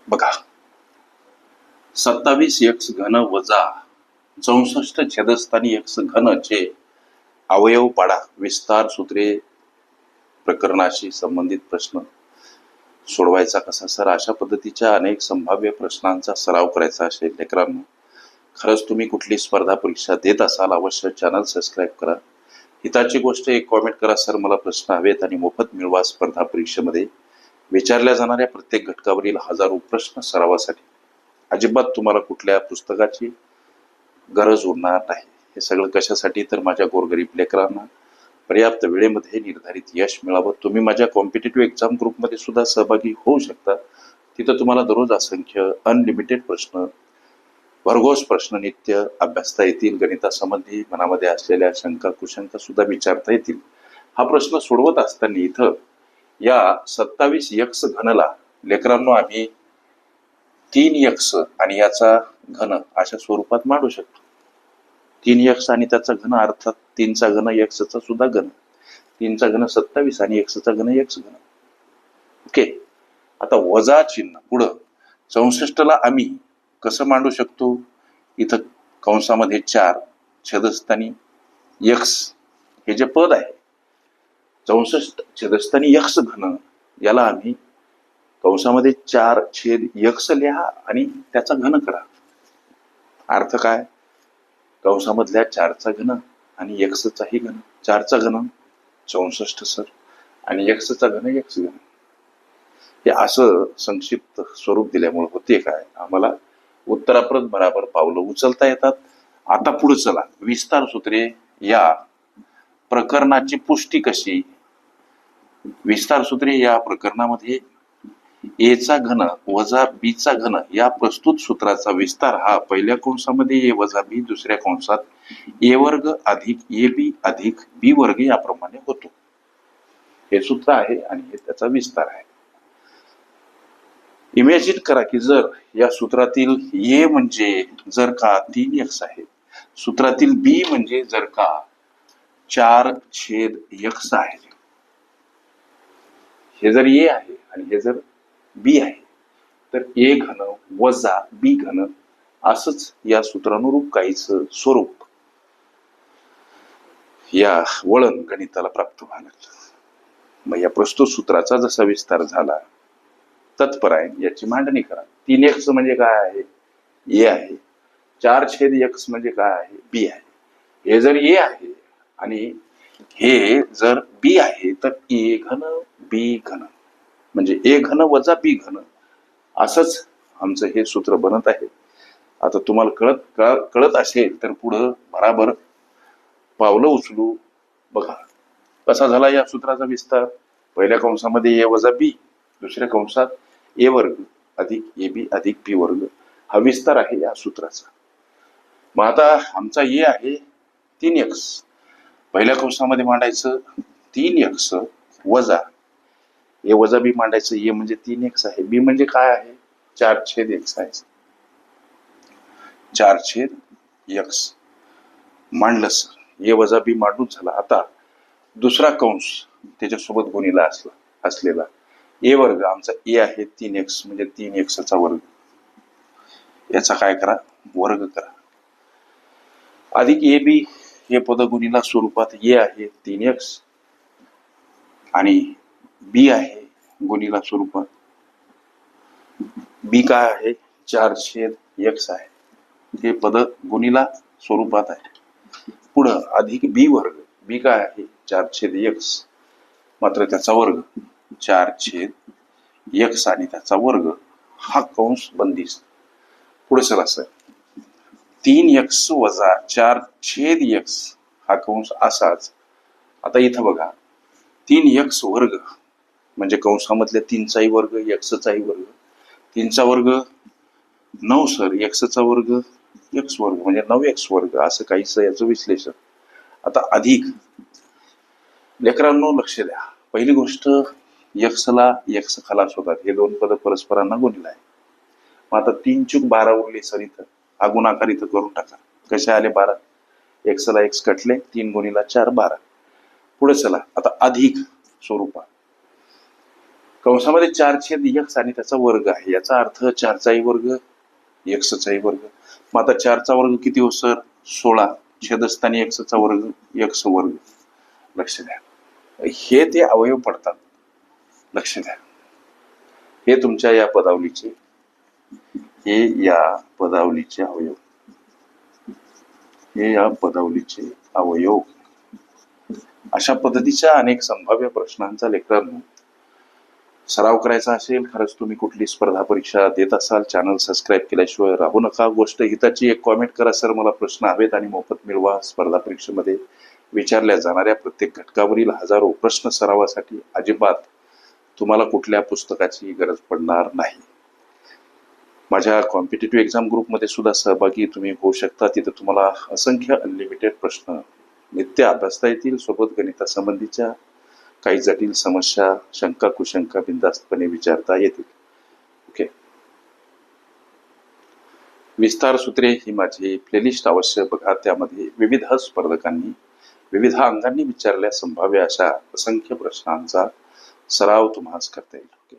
बघा, 27 एक्स घन वजा 64 छेदस्थानी एक्स घन चे अवयव पाडा विस्तार सूत्रे प्रकरणाशी संबंधित प्रश्न सोडवायचा कसा सर. अशा पद्धतीच्या अनेक संभाव्य प्रश्नांचा सराव करायचा असेल लेकरांनो, खरंच तुम्ही कुठली स्पर्धा परीक्षा देत असाल अवश्य चॅनल सबस्क्राईब करा. हिताची गोष्ट एक कॉमेंट करा, सर मला प्रश्न हवेत आणि मोफत मिळवा. स्पर्धा परीक्षेमध्ये विचारल्या जाणाऱ्या प्रत्येक घटकावरील हजारो प्रश्न सरावासाठी अजिबात तुम्हाला कुठल्या पुस्तकाची गरज उरणार नाही. हे सगळं कशासाठी, तर माझ्या गोरगरीब लेकरांना पर्याप्त वेळेमध्ये निर्धारित यश मिळावं. तुम्ही माझ्या कॉम्पिटेटिव्ह एक्झाम ग्रुपमध्ये सुद्धा सहभागी होऊ शकता. तिथं तुम्हाला दररोज असंख्य अनलिमिटेड प्रश्न, भरघोस प्रश्न नित्य अभ्यासता येतील. गणितासंबंधी मनामध्ये असलेल्या शंका कुशंका सुद्धा विचारता येतील. हा प्रश्न सोडवत असताना इथं या 27 एक्स घनला लेकरांनो आम्ही 3 एक्स आणि याचा घन अशा स्वरूपात मांडू शकतो. 3 एक्स आणि त्याचा घन अर्थात 3 चा घन एक्सचा सुद्धा घन, 3 चा घन 27 आणि एक्सचा घन एक्स घन. ओके, आता वजा चिन्ह पुढं 64 ला आम्ही कसं मांडू शकतो. इथं कंसामध्ये 4 छेदस्थानी एक्स हे जे पद आहे 64 छेदस्थानी एक्स घन, याला आम्ही कंसामध्ये 4 छेद एक्स लिहा आणि त्याचा घन करा. अर्थ काय, कंसामधल्या 4 चा घन आणि एक्सचाही घन. 4 चा घन 64 सर आणि एक्सचा घन एक्स घन. हे असं संक्षिप्त स्वरूप दिल्यामुळे होते काय, आम्हाला उत्तराप्रत बराबर पावलं उचलता येतात. आता पुढे चला, विस्तार सूत्रे या प्रकरणाची पुष्टी कशी. विस्तार सूत्रे या प्रकरणामध्ये ए चा घन वजा बी चा घन या प्रस्तुत सूत्राचा विस्तार हा पहिल्या कंसामध्ये ए वजा बी, दुसऱ्या कंसात ए वर्ग अधिक ए बी अधिक बी वर्ग याप्रमाणे होतो. हे सूत्र आहे आणि हे त्याचा विस्तार आहे. इमॅजिन करा की जर या सूत्रातील ए म्हणजे जर का 3 एक्स आहे, सूत्रातील बी म्हणजे जर का 4 छेद एक्स आहे, हे जर ए आहे आणि हे जर बी आहे, तर ए घन वजा बी घन असंच या सूत्रानुरूप काहीच स्वरूप या वळण गणिताला प्राप्त व्हायला लागलं. मग या प्रस्तुत सूत्राचा जसा विस्तार झाला तत्परायण याची मांडणी करा. 3 एक्स म्हणजे काय आहे, ए आहे. 4 छेद एक्स म्हणजे काय आहे, बी आहे. हे जर ए आहे आणि हे जर बी आहे, तर ए घन बी घन म्हणजे ए घन वजा बी घन असंच आमचं हे सूत्र बनत आहे. आता तुम्हाला कळत असेल तर पुढं बराबर पावलं उचलू. बघा कसा झाला या सूत्राचा विस्तार. पहिल्या कंसामध्ये ए वजा बी, दुसऱ्या कंसात ए वर्ग अधिक ए बी अधिक बी वर्ग हा विस्तार आहे या सूत्राचा. मग आता आमचा ए आहे 3 एक्स, पहिल्या कंसामध्ये मांडायचं 3 एक्स वजा ए वजा बी मांडायचं. ए म्हणजे 3 एक्स आहे, बी म्हणजे काय आहे 4 छेद एक्स आहे. 4 छेद एक्स मांडलं सर, ए वजा बी मांडून झाला. आता दुसरा कंस त्याच्यासोबत गुणिला असलेला ए वर्ग आमचा ए आहे 3 एक्स म्हणजे 3 एक्सचा वर्ग, याचा काय करा वर्ग करा. अधिक ए बी हे पद गुणिला स्वरूपात ए आहे 3 एक्स आणि बी आहे गुणिला स्वरूपात बी काय आहे 4 छेद एक्स आहे. हे पद गुणिला स्वरूपात आहे. पुढं अधिक बी वर्ग, बी काय आहे 4 छेद एक्स मात्र त्याचा वर्ग 4 छेद एक्स आणि त्याचा वर्ग हा कंस बंदिस्त. पुढे चला सर, 3 एक्स वजा 4 छेद एक्स हा कंस असाच. आता इथं बघा 3 एक्स वर्ग म्हणजे कंसामधल्या 3 चाही वर्ग एक्सचाही वर्ग, 3 चा वर्ग 9 सर, एक्सचा वर्ग एक्स वर्ग म्हणजे 9 एक्स वर्ग असं काहीच याचं विश्लेषण. आता अधिक लेकरांनो लक्ष द्या, पहिली गोष्ट एक्सला एक्स खलास होतात, हे दोन पद परस्परांना गुणले आहे. मग आता 3 चूक 12 उरले सर, इथं हा गुणाकार इथं करून टाका. कसे आले 12, एक्सला एक्स कटले, 3 गुणिला 4 12. पुढे चला आता अधिक स्वरूपात कंसामध्ये 4/x आणि त्याचा वर्ग आहे, याचा अर्थ 4चा वर्ग x वर्ग. मग आता 4चा वर्ग किती हो सर? 16. छेदस्थानी x वर्ग x वर्ग. लक्ष द्या, हे ते अवयव पडतात. लक्ष द्या, हे तुमच्या या पदावलीचे अवयव, हे या पदावलीचे अवयव. अशा पद्धतीच्या अनेक संभाव्य प्रश्नांचा लेकरांनो सराव करायचा असेल, खरंच तुम्ही कुठली स्पर्धा परीक्षा देत असाल, चॅनल सबस्क्राईब केल्याशिवाय राहू नका. गोष्ट हिताची एक कॉमेंट करा, सर मला प्रश्न हवेत आणि मोफत मिळवा. स्पर्धा परीक्षेमध्ये विचारल्या जाणाऱ्या प्रत्येक घटकावरील हजारो प्रश्न सरावासाठी अजिबात तुम्हाला कुठल्या पुस्तकाची गरज पडणार नाही. माझ्या कॉम्पिटिटिव्ह एक्झाम ग्रुपमध्ये सुद्धा सहभागी तुम्ही होऊ शकता. तिथे तुम्हाला असंख्य अनलिमिटेड प्रश्न नित्य अभ्यासता येतील. सोबत गणितासंबंधीच्या काही जटिल समस्या, शंका कुशंका बिनधास्तपणे विचारता येतील. ओके, विस्तार सूत्रे ही माझी प्लेलिस्ट अवश्य बघा. त्यामध्ये विविध स्पर्धकांनी विविध अंगांनी विचारलेल्या संभाव्य अशा असंख्य प्रश्नांचा सराव तुम्हाला करता येईल. ओके.